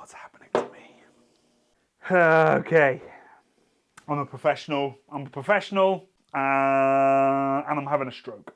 What's happening to me? Okay. I'm a professional, and I'm having a stroke.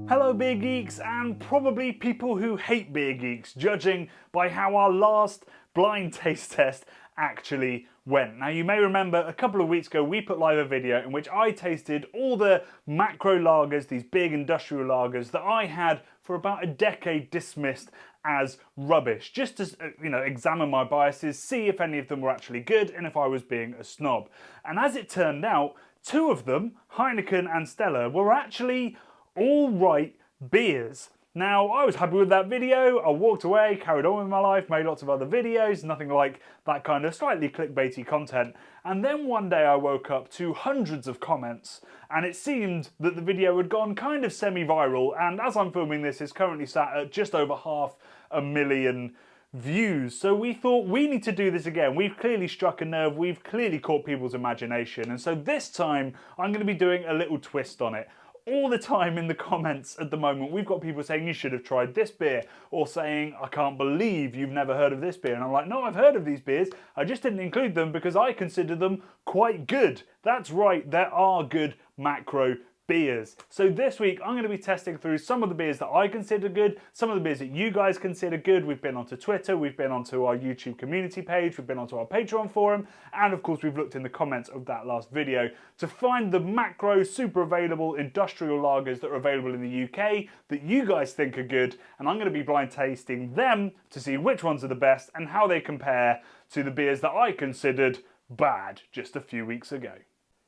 Hello beer geeks, and probably people who hate beer geeks, judging by how our last blind taste test actually went. Now you may remember a couple of weeks ago we put live a video in which I tasted all the macro lagers, these big industrial lagers that I had for about a decade dismissed as rubbish, just to examine my biases, see if any of them were actually good and if I was being a snob. And as it turned out, two of them, Heineken and Stella, were actually all right beers. Now, I was happy with that video, I walked away, carried on with my life, made lots of other videos, nothing like that kind of slightly clickbaity content. And then one day I woke up to hundreds of comments, and it seemed that the video had gone kind of semi-viral, and as I'm filming this, it's currently sat at just over 500,000 views. So we thought we need to do this again. We've clearly struck a nerve, we've clearly caught people's imagination, and so this time I'm going to be doing a little twist on it. All the time in the comments at the moment, we've got people saying you should have tried this beer, or saying I can't believe you've never heard of this beer. And I'm like, no, I've heard of these beers, I just didn't include them because I consider them quite good. That's right, there are good macro beers. So this week I'm going to be testing through some of the beers that I consider good, some of the beers that you guys consider good. We've been onto Twitter, we've been onto our YouTube community page, we've been onto our Patreon forum, and of course we've looked in the comments of that last video to find the macro super available industrial lagers that are available in the UK that you guys think are good, and I'm going to be blind tasting them to see which ones are the best and how they compare to the beers that I considered bad just a few weeks ago.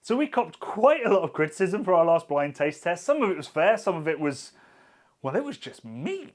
So we copped quite a lot of criticism for our last blind taste test. Some of it was fair, some of it was, well, it was just mean.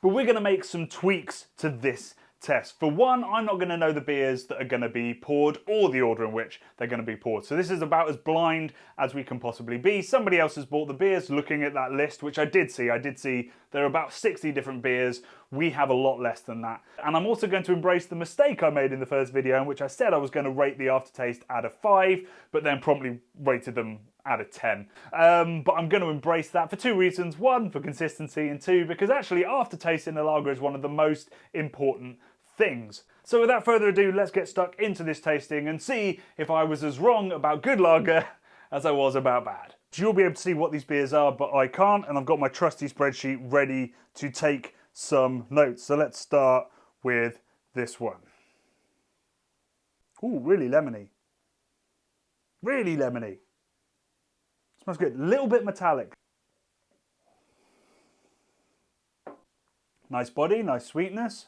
But we're going to make some tweaks to this test. For one, I'm not going to know the beers that are going to be poured or the order in which they're going to be poured. So this is about as blind as we can possibly be. Somebody else has bought the beers. Looking at that list, which I did see there are about 60 different beers. We have a lot less than that. And I'm also going to embrace the mistake I made in the first video in which I said I was going to rate the aftertaste out of 5, but then promptly rated them out of 10. But I'm going to embrace that for two reasons. One, for consistency, and two, because actually aftertaste in a lager is one of the most important things. So without further ado, let's get stuck into this tasting and see if I was as wrong about good lager as I was about bad. You'll be able to see what these beers are, but I can't, and I've got my trusty spreadsheet ready to take some notes. So let's start with this one. Ooh, really lemony. Really lemony. Smells good. A little bit metallic. Nice body, nice sweetness.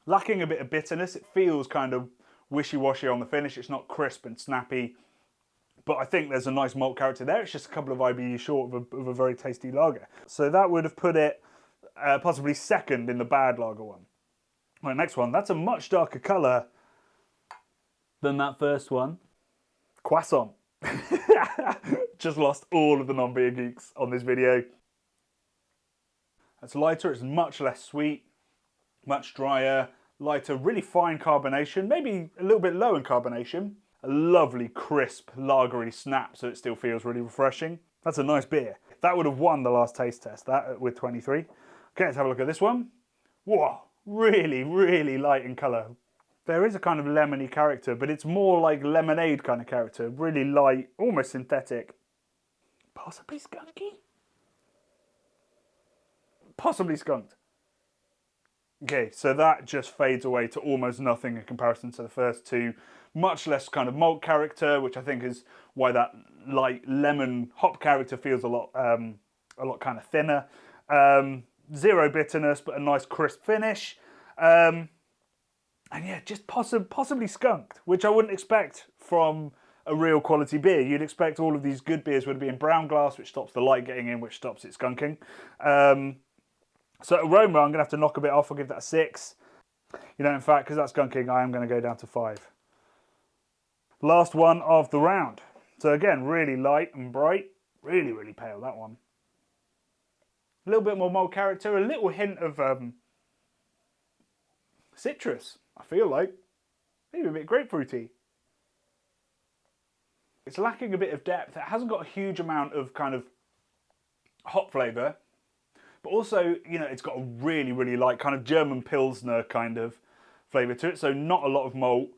Lacking a bit of bitterness. It feels kind of wishy-washy on the finish. It's not crisp and snappy, but I think there's a nice malt character there. It's just a couple of IBUs short of a very tasty lager. So that would have put it possibly second in the bad lager one. Right, next one. That's a much darker colour than that first one. Croissant. Just lost all of the non-beer geeks on this video. It's lighter, it's much less sweet, much drier, lighter, really fine carbonation, maybe a little bit low in carbonation. A lovely, crisp, lagery snap, so it still feels really refreshing. That's a nice beer. That would have won the last taste test, that with 23. Okay, let's have a look at this one. Whoa, really, really light in colour. There is a kind of lemony character, but it's more like lemonade kind of character. Really light, almost synthetic. Possibly skunky? Possibly skunked. Okay, so that just fades away to almost nothing in comparison to the first two. Much less kind of malt character, which I think is why that light lemon hop character feels a lot kind of thinner. Zero bitterness, but a nice crisp finish. And yeah, just possibly skunked, which I wouldn't expect from a real quality beer. You'd expect all of these good beers would be in brown glass, which stops the light getting in, which stops it skunking. So aroma, I'm going to have to knock a bit off. I'll give that a 6. You know, in fact, because that's skunking, I am going to go down to 5. Last one of the round. So again, really light and bright. Really, really pale, that one. A little bit more malt character, a little hint of citrus, I feel like. Maybe a bit grapefruity. It's lacking a bit of depth. It hasn't got a huge amount of kind of hop flavour, but also, you know, it's got a really, really light kind of German Pilsner kind of flavour to it. So not a lot of malt,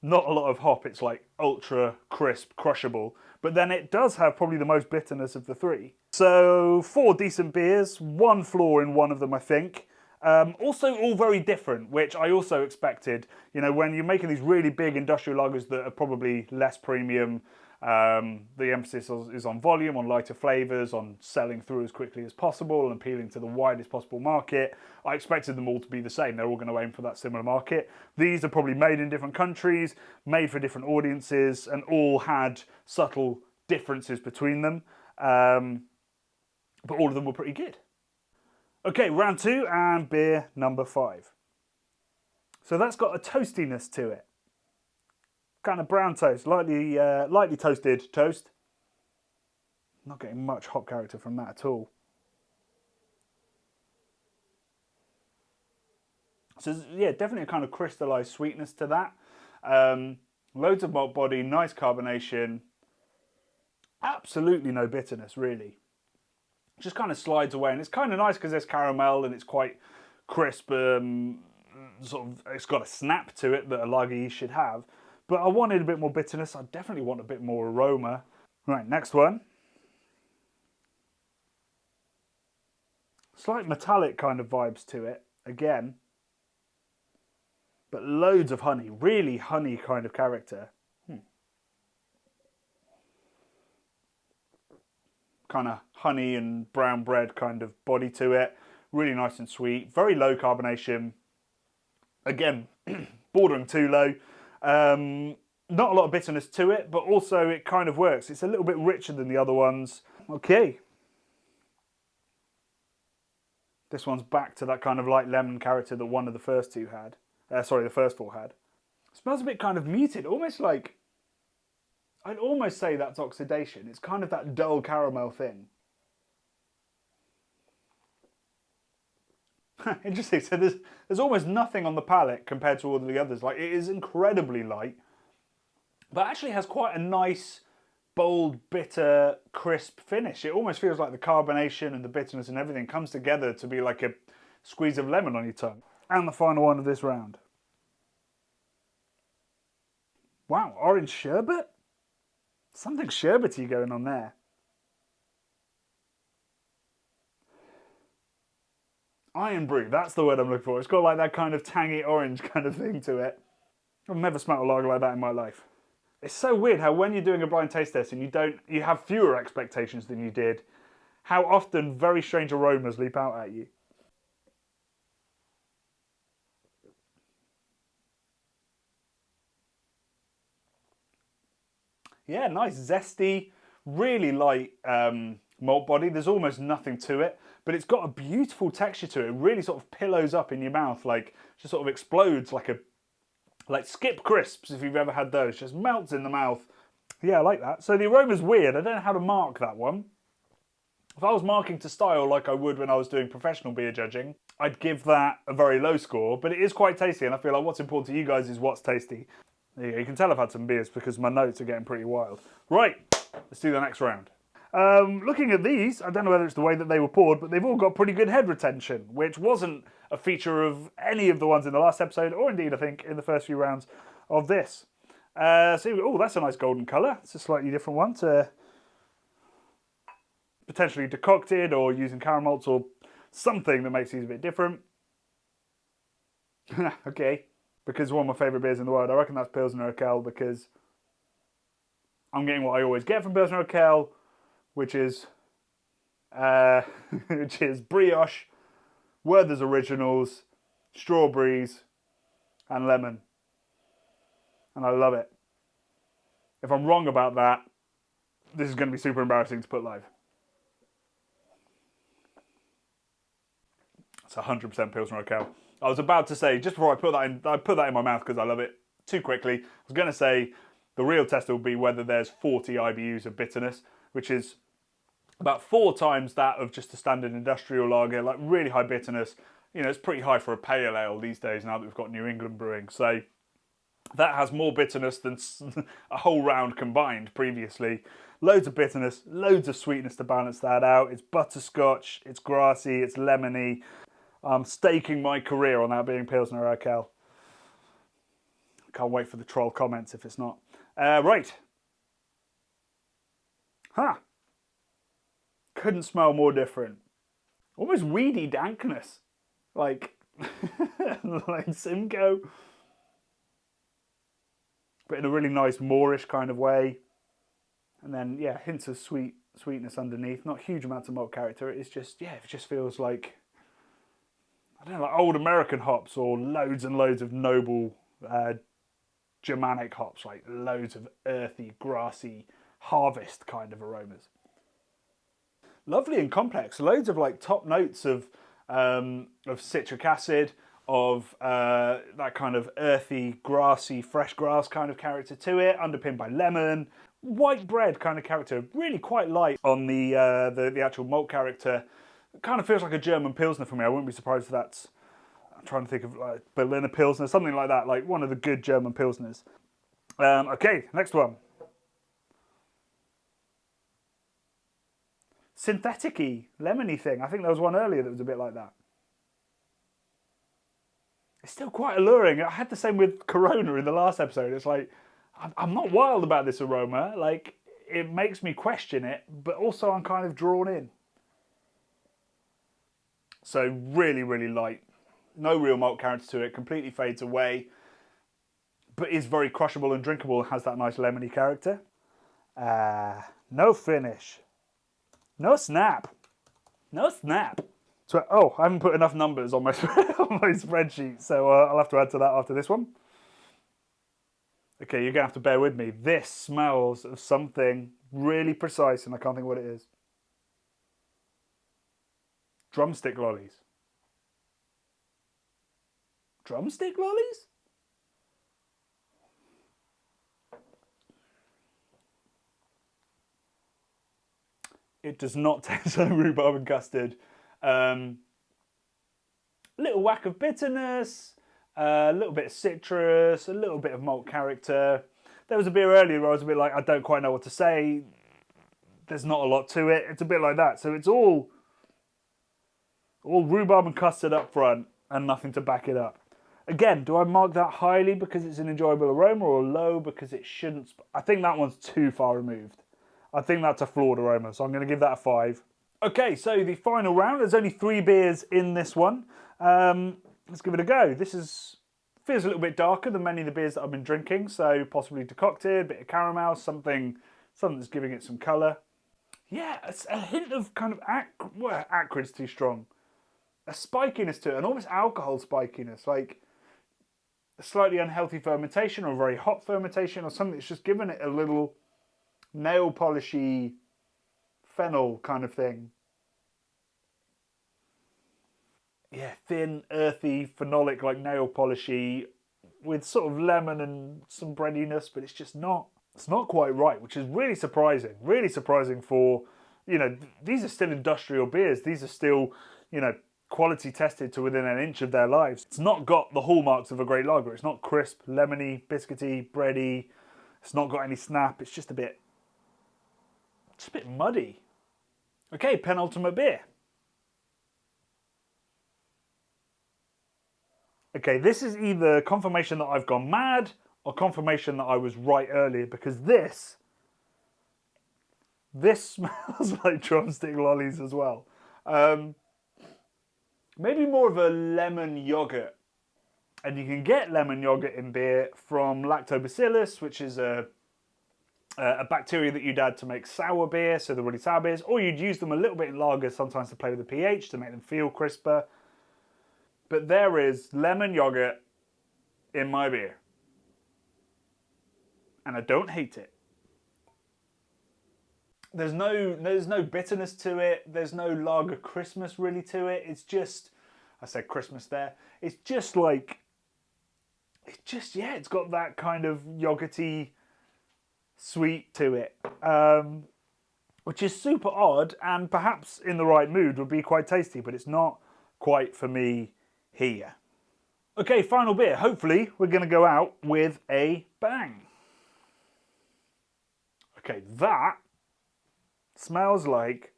not a lot of hop. It's like ultra crisp, crushable. But then it does have probably the most bitterness of the three. So 4 decent beers, 1 flaw in one of them, I think. Also all very different, which I also expected. You know, when you're making these really big industrial lagers that are probably less premium, the emphasis is on volume, on lighter flavours, on selling through as quickly as possible and appealing to the widest possible market. I expected them all to be the same. They're all going to aim for that similar market. These are probably made in different countries, made for different audiences, and all had subtle differences between them. But all of them were pretty good. Okay, round 2 and beer number 5. So that's got a toastiness to it. Kind of brown toast, lightly toasted toast. Not getting much hop character from that at all. So yeah, definitely a kind of crystallised sweetness to that. Loads of malt body, nice carbonation. Absolutely no bitterness, really. Just kind of slides away, and it's kind of nice because there's caramel and it's quite crisp. Sort of, it's got a snap to it that a lager yeast should have. But I wanted a bit more bitterness. I definitely want a bit more aroma. Right, next one. Slight metallic kind of vibes to it, again. But loads of honey, really honey kind of character. Kind of honey and brown bread kind of body to it. Really nice and sweet. Very low carbonation. Again, bordering too low. Not a lot of bitterness to it, but also it kind of works. It's a little bit richer than the other ones. Okay. This one's back to that kind of light lemon character that one of the first two had. The first 4 had. It smells a bit kind of muted, almost like... I'd almost say that's oxidation. It's kind of that dull caramel thing. Interesting. So there's almost nothing on the palate compared to all of the others. Like, it is incredibly light, but actually has quite a nice, bold, bitter, crisp finish. It almost feels like the carbonation and the bitterness and everything comes together to be like a squeeze of lemon on your tongue. And the final one of this round. Wow, orange sherbet? Something sherbety going on there. Iron brew, that's the word I'm looking for. It's got like that kind of tangy orange kind of thing to it. I've never smelled a lager like that in my life. It's so weird how when you're doing a blind taste test and you have fewer expectations than you did, how often very strange aromas leap out at you. Yeah, nice, zesty, really light malt body. There's almost nothing to it, but it's got a beautiful texture to it. It really sort of pillows up in your mouth, like just sort of explodes like skip crisps, if you've ever had those. Just melts in the mouth. Yeah, I like that. So the aroma's weird. I don't know how to mark that one. If I was marking to style like I would when I was doing professional beer judging, I'd give that a very low score, but it is quite tasty, and I feel like what's important to you guys is what's tasty. You can tell I've had some beers because my notes are getting pretty wild. Right, let's do the next round. Looking at these, I don't know whether it's the way that they were poured, but they've all got pretty good head retention, which wasn't a feature of any of the ones in the last episode, or indeed, I think, in the first few rounds of this. Oh, that's a nice golden colour. It's a slightly different one to potentially decocted or using caramel malts or something that makes these a bit different. Okay. Because one of my favourite beers in the world, I reckon that's Pilsner Urquell, because I'm getting what I always get from Pilsner Urquell, which is brioche, Werther's Originals, strawberries, and lemon. And I love it. If I'm wrong about that, this is going to be super embarrassing to put live. It's 100% Pilsner Urquell. I was about to say, just before I put that in my mouth because I love it too quickly, I was going to say the real test will be whether there's 40 IBUs of bitterness, which is about 4 times that of just a standard industrial lager, like really high bitterness. You know, it's pretty high for a pale ale these days now that we've got New England brewing. So That has more bitterness than a whole round combined previously. Loads of bitterness, loads of sweetness to balance that out. It's butterscotch, it's grassy, it's lemony. I'm staking my career on that being Pilsner Urquell. Can't wait for the troll comments if it's not. Right. Huh. Couldn't smell more different. Almost weedy dankness. Like, like Simcoe. But in a really nice Moorish kind of way. And then, yeah, hints of sweetness underneath. Not huge amounts of malt character. It's just, yeah, it just feels like, I don't know, like old American hops or loads and loads of noble Germanic hops, like loads of earthy, grassy, harvest kind of aromas. Lovely and complex. Loads of like top notes of citric acid, of that kind of earthy, grassy, fresh grass kind of character to it, underpinned by lemon. White bread kind of character, really quite light on the actual malt character. It kind of feels like a German Pilsner for me. I wouldn't be surprised if that's, I'm trying to think of like Berliner Pilsner, something like that, like one of the good German Pilsners. Okay, next one. Synthetic-y, lemony thing. I think there was one earlier that was a bit like that. It's still quite alluring. I had the same with Corona in the last episode. It's like, I'm not wild about this aroma. Like, it makes me question it, but also I'm kind of drawn in. So really, really light. No real malt character to it. Completely fades away, but is very crushable and drinkable. Has that nice lemony character. No finish. No snap. No snap. So, oh, I haven't put enough numbers on my, on my spreadsheet, so I'll have to add to that after this one. Okay, you're going to have to bear with me. This smells of something really precise, and I can't think what it is. Drumstick lollies. Drumstick lollies? It does not taste like rhubarb and custard. Little whack of bitterness, a little bit of citrus, a little bit of malt character. There was a beer earlier where I was a bit like, I don't quite know what to say. There's not a lot to it. It's a bit like that. So it's all rhubarb and custard up front and nothing to back it up. Again, do I mark that highly because it's an enjoyable aroma or low because it shouldn't? I think that one's too far removed. I think that's a flawed aroma, so I'm going to give that a 5. Okay, so the final round. There's only 3 beers in this one. Let's give it a go. This feels a little bit darker than many of the beers that I've been drinking, so possibly decocted, a bit of caramel, something that's giving it some colour. Yeah, it's a hint of kind of acrid's too strong. A spikiness to it, an almost alcohol spikiness, like a slightly unhealthy fermentation or a very hot fermentation or something that's just given it a little nail polishy fennel kind of thing. Yeah, thin, earthy, phenolic, like nail polishy, with sort of lemon and some breadiness, but it's just not. It's not quite right, which is really surprising. Really surprising for, these are still industrial beers. These are still, quality tested to within an inch of their lives. It's not got the hallmarks of a great lager. It's not crisp, lemony, biscuity, bready. It's not got any snap. It's just a bit muddy. Okay, penultimate beer. Okay, this is either confirmation that I've gone mad or confirmation that I was right earlier, because this smells like drumstick lollies as well. Maybe more of a lemon yogurt. And you can get lemon yogurt in beer from lactobacillus, which is a bacteria that you'd add to make sour beer, so the really sour beers, or you'd use them a little bit in lagers sometimes to play with the pH to make them feel crisper. But there is lemon yogurt in my beer. And I don't hate it. There's no bitterness to it. There's no lager Christmas really to it. It's just, I said Christmas there. It's just like, it's got that kind of yogurty sweet to it. Which is super odd and perhaps in the right mood would be quite tasty, but it's not quite for me here. Okay, final beer. Hopefully we're going to go out with a bang. Okay, that smells like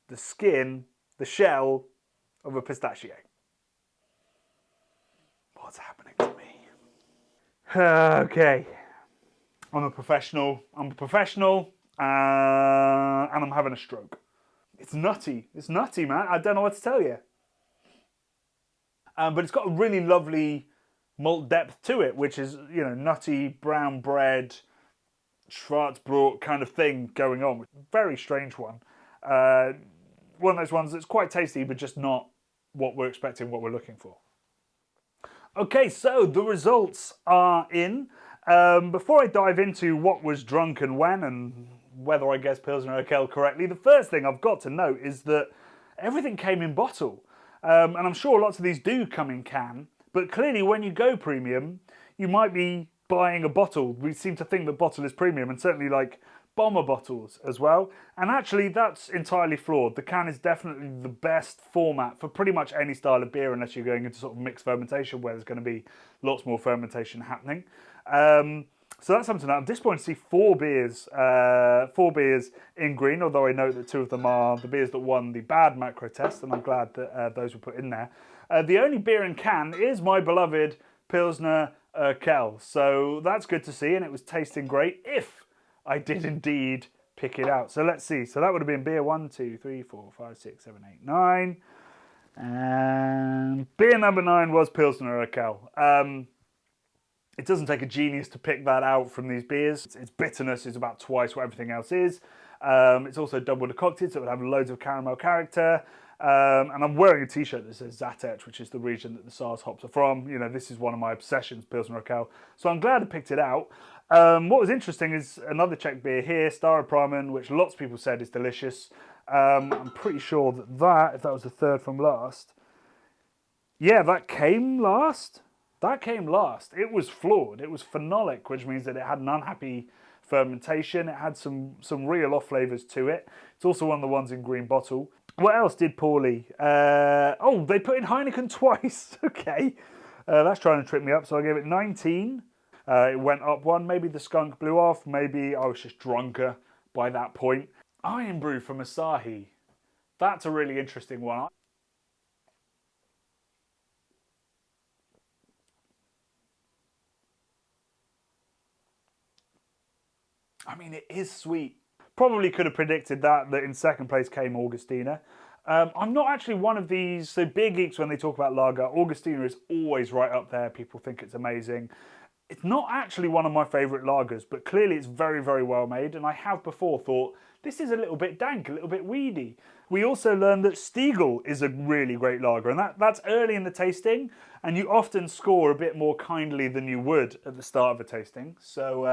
the skin, the shell of a pistachio. What's happening to me? Okay. I'm a professional, and I'm having a stroke. It's nutty, man. I don't know what to tell you. But it's got a really lovely malt depth to it, which is, nutty, brown bread, Schwarzbrot kind of thing going on. Very strange one. One of those ones that's quite tasty, but just not what we're expecting, what we're looking for. Okay, so the results are in. Before I dive into what was drunk and when and whether I guessed Pilsner Urquell correctly, the first thing I've got to note is that everything came in bottle. And I'm sure lots of these do come in can, but clearly when you go premium, you might be buying a bottle. We seem to think that bottle is premium, and certainly like bomber bottles as well. And actually that's entirely flawed. The can is definitely the best format for pretty much any style of beer, unless you're going into sort of mixed fermentation where there's going to be lots more fermentation happening. So that's something that I'm disappointed to see four beers in green, although I know that two of them are the beers that won the bad macro test, and I'm glad that those were put in there. The only beer in can is my beloved Pilsner Urquell, so that's good to see, and it was tasting great if I did indeed pick it out. So let's see. So that would have been beer 1, 2, 3, 4, 5, 6, 7, 8, 9. And beer number 9 was Pilsner Urquell. It doesn't take a genius to pick that out from these beers. Its bitterness is about twice what everything else is. It's also double decocted, so it would have loads of caramel character. And I'm wearing a t-shirt that says Zatech, which is the region that the Saaz hops are from. This is one of my obsessions, Pilsner Urquell. So I'm glad I picked it out. What was interesting is another Czech beer here, Staropramen, which lots of people said is delicious. I'm pretty sure that if that was the third from last, yeah, that came last. It was flawed. It was phenolic, which means that it had an unhappy fermentation. It had some real off flavours to it. It's also one of the ones in green bottle. What else did poorly? They put in Heineken twice. Okay. That's trying to trip me up, so I gave it 19. It went up one. Maybe the skunk blew off. Maybe I was just drunker by that point. Iron Brew from Asahi. That's a really interesting one. I mean, it is sweet. Probably could have predicted that in second place came Augustina. I'm not actually one of these, so big geeks when they talk about lager, Augustina is always right up there. People think it's amazing. It's not actually one of my favourite lagers, but clearly it's very, very well made. And I have before thought, this is a little bit dank, a little bit weedy. We also learned that Stiegl is a really great lager, and that's early in the tasting, and you often score a bit more kindly than you would at the start of a tasting. So,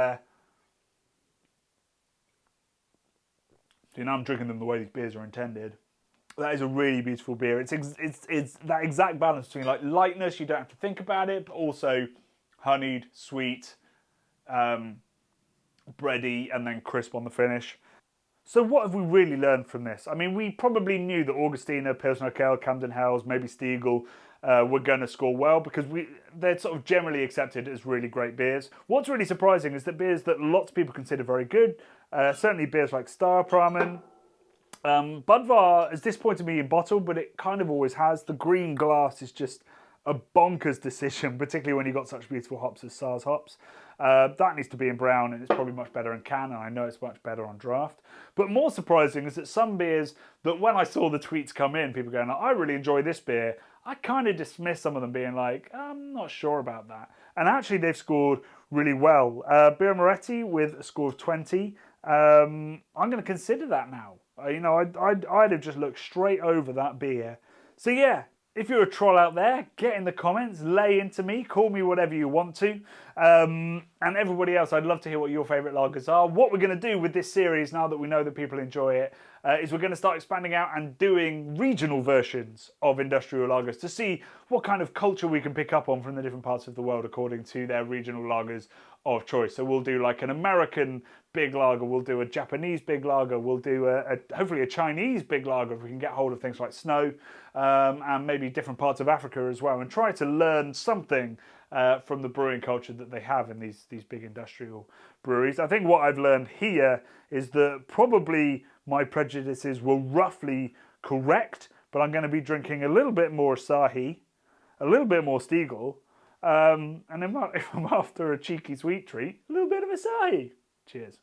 I'm drinking them the way these beers are intended. That is a really beautiful beer. It's that exact balance between like lightness, you don't have to think about it, but also honeyed, sweet, bready, and then crisp on the finish. So what have we really learned from this? I mean, we probably knew that Augustina, Pilsner Urquell, Camden Hells, maybe Stiegl were going to score well because they're sort of generally accepted as really great beers. What's really surprising is that beers that lots of people consider very good, certainly beers like Staropramen, Budvar has disappointed me in bottle, but it kind of always has. The green glass is just a bonkers decision, particularly when you've got such beautiful hops as Saaz hops. That needs to be in brown, and it's probably much better in can, and I know it's much better on draft. But more surprising is that some beers that when I saw the tweets come in, people going, I really enjoy this beer, I kind of dismissed some of them being like, I'm not sure about that. And actually they've scored really well. Birra Moretti with a score of 20. I'm going to consider that now. I'd have just looked straight over that beer. So yeah, if you're a troll out there, get in the comments, lay into me, call me whatever you want to. And everybody else, I'd love to hear what your favourite lagers are. What we're going to do with this series, now that we know that people enjoy it, is we're going to start expanding out and doing regional versions of industrial lagers to see what kind of culture we can pick up on from the different parts of the world according to their regional lagers of choice. So we'll do like an American big lager, we'll do a Japanese big lager, we'll do hopefully a Chinese big lager if we can get hold of things like snow, and maybe different parts of Africa as well, and try to learn something from the brewing culture that they have in these big industrial breweries. I think what I've learned here is that probably my prejudices were roughly correct, but I'm going to be drinking a little bit more Asahi, a little bit more Stiegel, and then if I'm after a cheeky sweet treat, a little bit of Asahi. Cheers.